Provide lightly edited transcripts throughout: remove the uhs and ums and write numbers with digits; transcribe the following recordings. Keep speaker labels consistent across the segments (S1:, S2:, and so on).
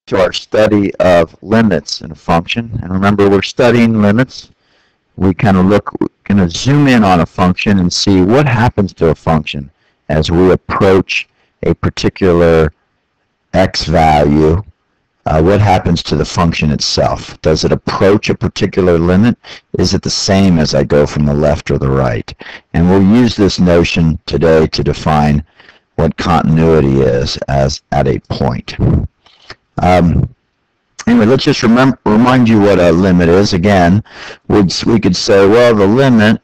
S1: to our study of limits in a function. And remember, we're studying limits. We kind of zoom in on a function and see what happens to a function as we approach a particular x value. What happens to the function itself? Does it approach a particular limit? Is it the same as I go from the left or the right? And we'll use this notion today to define what continuity is as at a point. Anyway, let's just remind you what a limit is. Again, we could say, well, the limit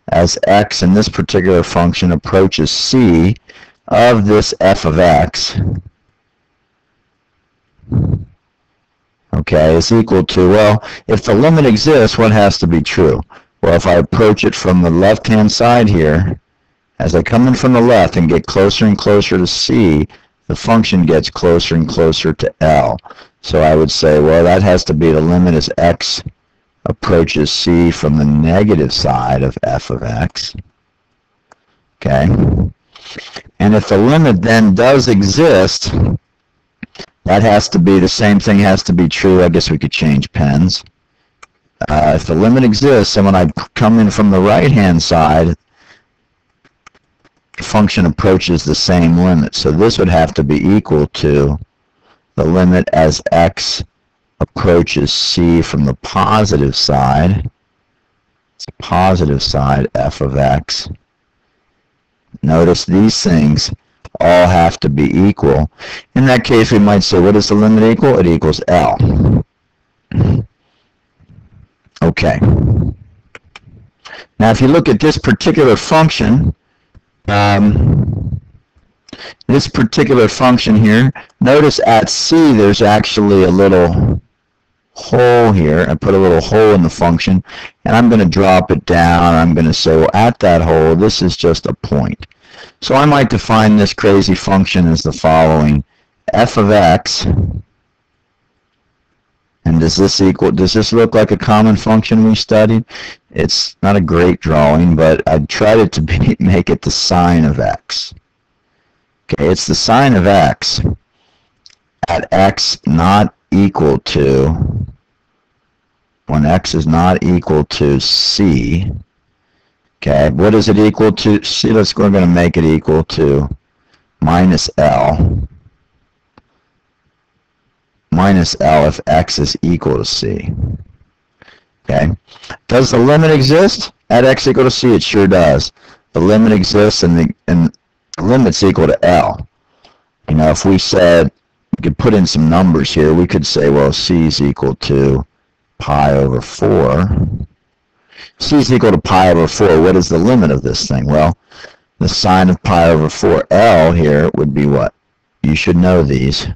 S1: as x in this particular function approaches c of this f of x, okay, is equal to, well, if the limit exists, what has to be true? Well, if I approach it from the left-hand side here, as I come in from the left and get closer and closer to c, the function gets closer and closer to L. So I would say, well, that has to be the limit as x approaches c from the negative side of f of x. Okay? And if the limit then does exist, that has to be, the same thing has to be true. I guess we could change pens. If the limit exists, and when I come in from the right-hand side, the function approaches the same limit. So this would have to be equal to the limit as x approaches c from the positive side. It's the positive side, f of x. Notice these things all have to be equal. In that case, we might say, what does the limit equal? It equals L. Okay. Now, if you look at this particular function, here, notice at c there's actually a little hole here. I put a little hole in the function, and I'm going to drop it down. I'm going to say, well, at that hole, this is just a point. So I might define this crazy function as the following: f of x, and does this look like a common function we studied? It's not a great drawing, but I tried it to make it the sine of x. Okay, it's the sine of x at x not equal to, when x is not equal to c. Okay, what is it equal to? See, we're going to make it equal to minus L. Minus L if x is equal to c. Okay, does the limit exist at x equal to c? It sure does. The limit exists, and the limit's equal to L. You know, if we said, we could put in some numbers here, we could say, well, c is equal to pi over 4. C is equal to pi over 4. What is the limit of this thing? Well, the sine of pi over 4, L here, would be what? You should know these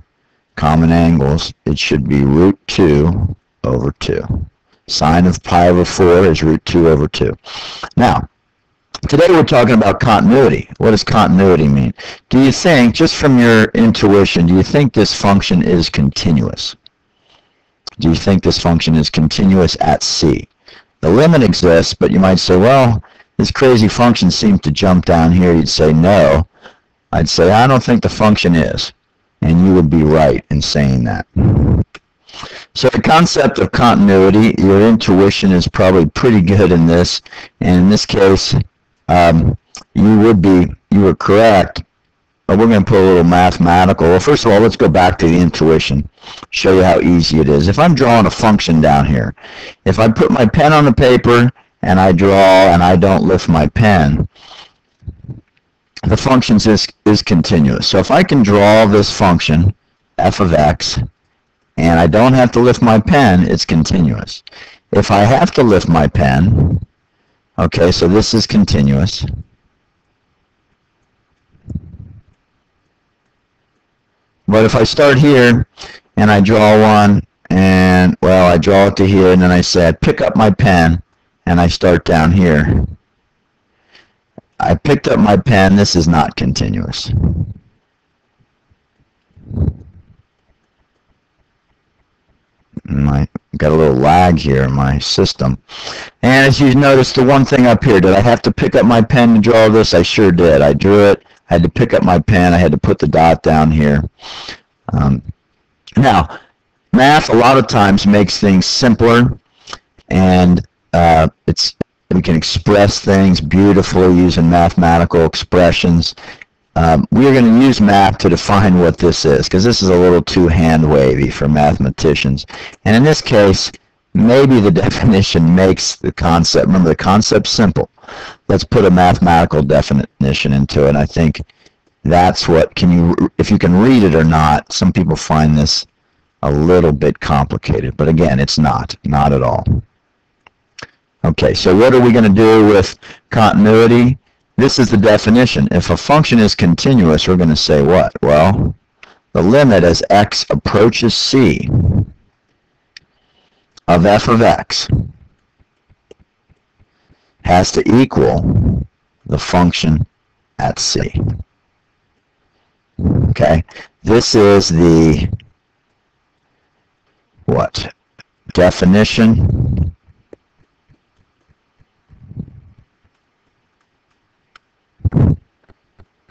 S1: common angles. It should be root 2 over 2. Sine of pi over 4 is root 2 over 2. Now, today we're talking about continuity. What does continuity mean? Do you think, just from your intuition, do you think this function is continuous? Do you think this function is continuous at c? The limit exists, but you might say, well, this crazy function seems to jump down here. You'd say no. I'd say, I don't think the function is. And you would be right in saying that. So the concept of continuity, your intuition is probably pretty good in this. And in this case, you were correct. But we're going to put a little mathematical. Well, first of all, let's go back to the intuition. Show you how easy it is. If I'm drawing a function down here, if I put my pen on the paper and I draw and I don't lift my pen, the function is continuous. So if I can draw this function, f of x, and I don't have to lift my pen, it's continuous. If I have to lift my pen, okay, so this is continuous. But if I start here and I draw one, and well, I draw it to here, and then I say I pick up my pen and I start down here. I picked up my pen. This is not continuous. I got a little lag here in my system. And as you notice, the one thing up here, did I have to pick up my pen to draw this? I sure did. I drew it. I had to pick up my pen. I had to put the dot down here. Now, math a lot of times makes things simpler, and we can express things beautifully using mathematical expressions. We are going to use math to define what this is, because this is a little too hand-wavy for mathematicians. And in this case, maybe the definition makes the concept, remember the concept's simple. Let's put a mathematical definition into it. I think that's what, if you can read it or not, some people find this a little bit complicated, but again, it's not at all. Okay, so what are we going to do with continuity? This is the definition. If a function is continuous, we're going to say what? Well, the limit as x approaches c of f of x has to equal the function at c. Okay, this is the what? Definition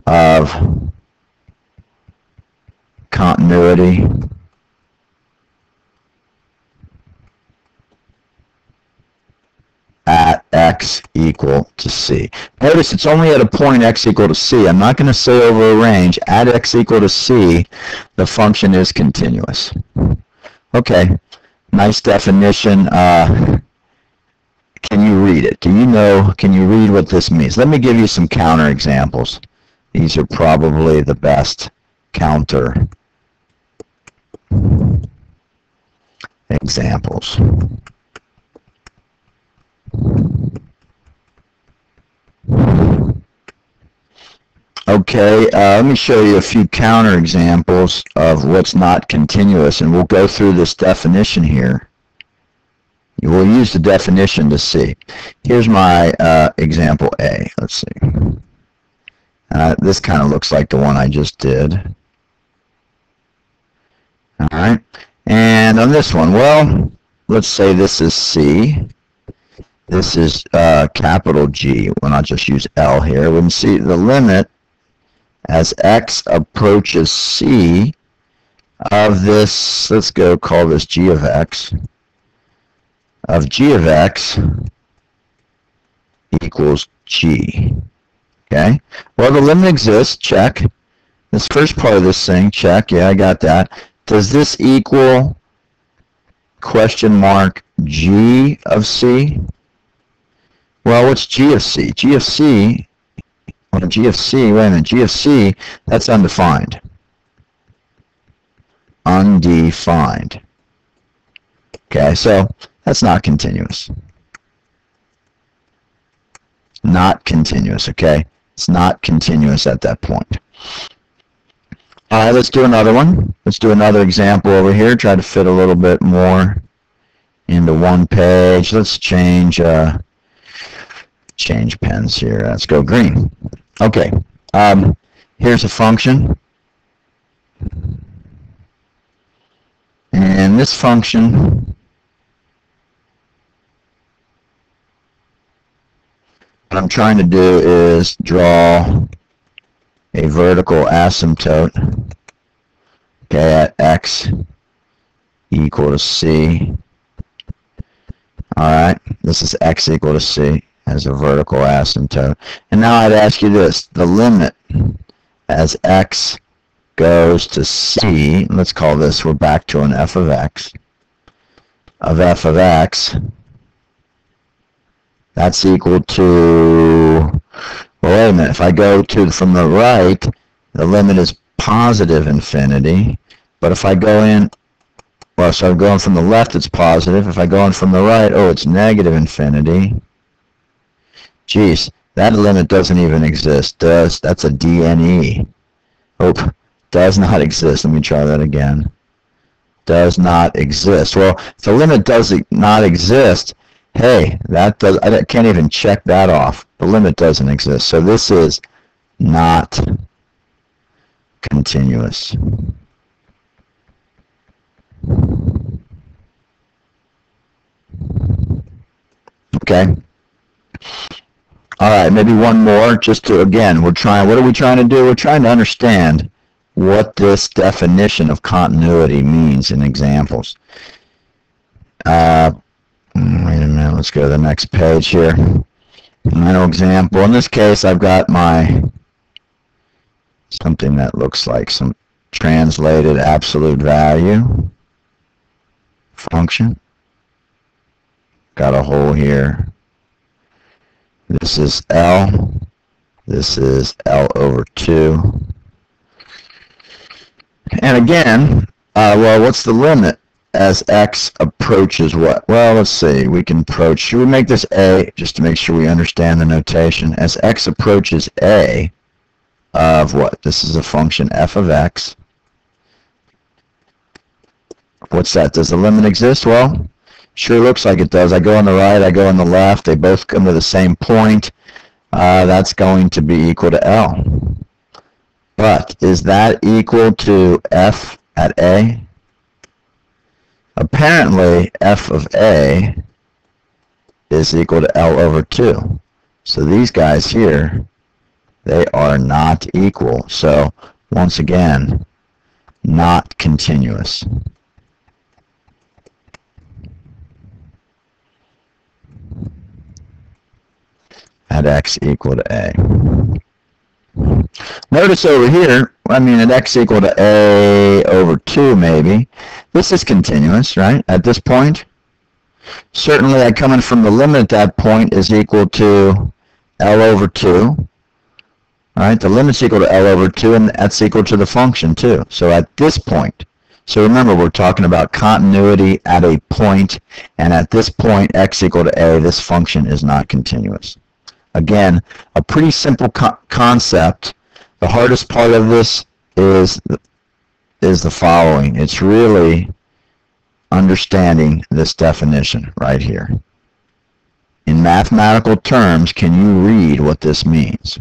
S1: of continuity at x equal to c. Notice it's only at a point x equal to c. I'm not going to say over a range. At x equal to c, the function is continuous. Okay, nice definition. Can you read it? Can you read what this means? Let me give you some counter examples. These are probably the best counter examples. Okay, let me show you a few counter examples of what's not continuous, and we'll go through this definition here. We'll use the definition to see. Here's my example A. Let's see. This kind of looks like the one I just did. All right. And on this one, well, let's say this is C. This is capital G. We'll not just use L here. We can see the limit as x approaches C of this, let's go call this G of x, of G of x equals G. Okay? Well, the limit exists, check. This first part of this thing, check, yeah, I got that. Does this equal question mark G of C? Well, what's G of C? G of C, well, G of C, wait a minute, G of C, that's undefined. Undefined. Okay, so that's not continuous. Not continuous, okay? It's not continuous at that point. All right, let's do another one. Let's do another example over here. Try to fit a little bit more into one page. Let's change pens here. Let's go green. Okay, here's a function. And this function, what I'm trying to do is draw a vertical asymptote, okay, at x equal to c. Alright, this is x equal to c as a vertical asymptote. And now I'd ask you this, the limit as x goes to c, let's call this, we're back to an f of x, that's equal to, well, wait a minute, if I go to from the right, the limit is positive infinity, but if I go in, well, so I'm going from the left, it's positive. If I go in from the right, oh, it's negative infinity. Geez, that limit doesn't even exist. That's a DNE. Oh, does not exist. Let me try that again. Does not exist. Well, if the limit does not exist, hey, that does, I can't even check that off. The limit doesn't exist. So this is not continuous. Okay. All right, maybe one more just to, again, what are we trying to do? We're trying to understand what this definition of continuity means in examples. Wait a minute, let's go to the next page here. Final example. In this case, I've got my something that looks like some translated absolute value function. Got a hole here. This is L. This is L over 2. And again, well, what's the limit as x approaches what? Well, let's see. We can approach. Should we make this a just to make sure we understand the notation? As x approaches a of what? This is a function f of x. What's that? Does the limit exist? Well, sure looks like it does. I go on the right, I go on the left. They both come to the same point. That's going to be equal to L. But is that equal to f at a? Apparently, f of a is equal to L over 2. So these guys here, they are not equal. So once again, not continuous. At x equal to a. Notice over here, I mean at x equal to a over 2 maybe, this is continuous, right, at this point? Certainly I come in from the limit at that point is equal to L over 2. Right, the limit's equal to L over 2 and that's equal to the function too. So at this point, so remember we're talking about continuity at a point, and at this point x equal to a, this function is not continuous. Again, a pretty simple concept. The hardest part of this is the following. It's really understanding this definition right here. In mathematical terms, can you read what this means?